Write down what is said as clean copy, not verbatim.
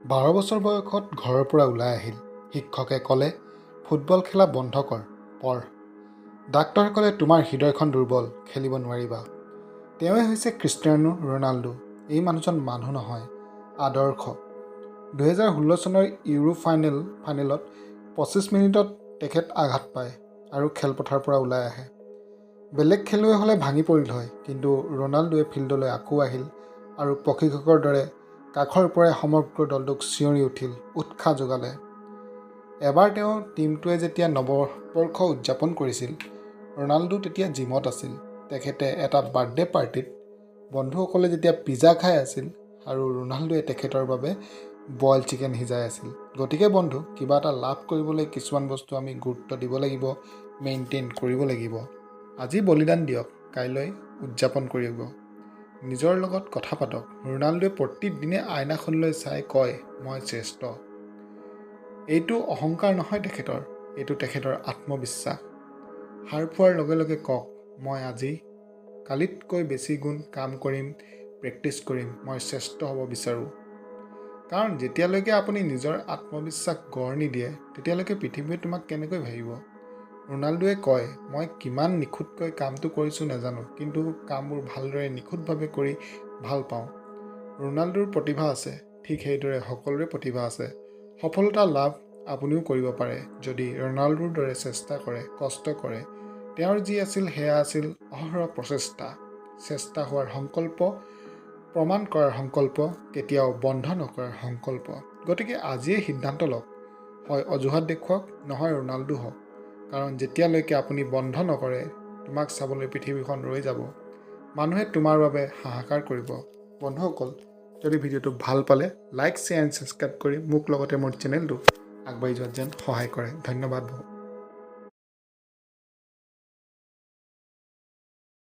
12 বছৰ বয়সত ঘৰৰ পৰা ওলাই আহিল। শিক্ষকে ক'লে, ফুটবল খেলা বন্ধ কৰ, পঢ়। ডাক্তৰে ক'লে, তোমাৰ হৃদয়খন দুৰ্বল, খেলিব নোৱাৰিবা। তেওঁৱে হৈছে ক্ৰিষ্টিয়ানো ৰনাল্ডো। এই মানুহজন মানুহ নহয়, আদৰ্শ। 2016 চনৰ ইউৰো ফাইনেলত 25 মিনিটত তেখেত আঘাত পায় আৰু খেলপথাৰৰ পৰা ওলাই আহে। বেলেগ খেলুৱৈ হ'লে ভাঙি পৰিল হয়, কিন্তু ৰনাল্ডোৱে ফিল্ডলৈ আকৌ আহিল আৰু প্ৰশিক্ষকৰ দৰে কাষৰ পৰাই সমগ্ৰ দলটোক চিঞৰি উঠিল, উৎসাহ যোগালে। এবাৰ তেওঁ টীমটোৱে যেতিয়া নৱবৰ্ষ উদযাপন কৰিছিল, ৰনাল্ডো তেতিয়া জিমত আছিল। তেখেতে এটা বাৰ্থডে পাৰ্টিত বন্ধুসকলে যেতিয়া পিজ্জা খাই আছিল আৰু ৰনাল্ডোৱে তেখেতৰ বাবে বইল চিকেন সিজাই আছিল। গতিকে বন্ধু, কিবা এটা লাভ কৰিবলৈ কিছুমান বস্তু আমি গুৰুত্ব দিব লাগিব, মেইনটেইন কৰিব লাগিব। আজি বলিদান দিয়ক, কাইলৈ উদযাপন কৰিব। নিজৰ লগত কথা পাতক। ৰনাল্ডোৱে প্ৰতিদিনে আইনাখনলৈ চাই কয়, মই শ্ৰেষ্ঠ। এইটো অহংকাৰ নহয় তেখেতৰ, এইটো তেখেতৰ আত্মবিশ্বাস। হাৰ পোৱাৰ লগে লগে কওক, মই আজি কালিতকৈ বেছি গুণ কাম কৰিম, প্ৰেক্টিছ কৰিম, মই শ্ৰেষ্ঠ হ'ব বিচাৰোঁ। কাৰণ যেতিয়ালৈকে আপুনি নিজৰ আত্মবিশ্বাস গঢ় নিদিয়ে, তেতিয়ালৈকে পৃথিৱীয়ে তোমাক কেনেকৈ ভাবিব। ৰনাল্ডোৱে কয়, মই কিমান নিখুঁতকৈ কামটো কৰিছোঁ নাজানো, কিন্তু কামবোৰ ভালদৰে নিখুঁতভাৱে কৰি ভাল পাওঁ। ৰনাল্ডোৰ প্ৰতিভা আছে, ঠিক সেইদৰে সকলোৰে প্ৰতিভা আছে। সফলতা লাভ আপুনিও কৰিব পাৰে, যদি ৰনাল্ডোৰ দৰে চেষ্টা কৰে, কষ্ট কৰে। তেওঁৰ যি আছিল সেয়া আছিল অহৰহ প্ৰচেষ্টা, চেষ্টা হোৱাৰ সংকল্প, প্ৰমাণ কৰাৰ সংকল্প, কেতিয়াও বন্ধ নকৰাৰ সংকল্প। গতিকে আজিয়েই সিদ্ধান্ত লওক, হয় অজুহাত দেখুৱাওক, নহয় ৰনাল্ডো হওক। কাৰণ যেতিয়ালৈকে আপুনি বন্ধ নকৰে, তোমাক চাবলৈ পৃথিৱীখন ৰৈ যাব। মানুহে তোমাৰ বাবে হাহাকাৰ কৰিব। বন্ধুসকল, যদি ভিডিঅ'টো ভাল পালে লাইক, শ্বেয়াৰ এণ্ড ছাবস্ক্ৰাইব কৰি মোক লগতে মোৰ চেনেলটো আগবাঢ়ি যোৱাত যেন সহায় কৰে। ধন্যবাদ।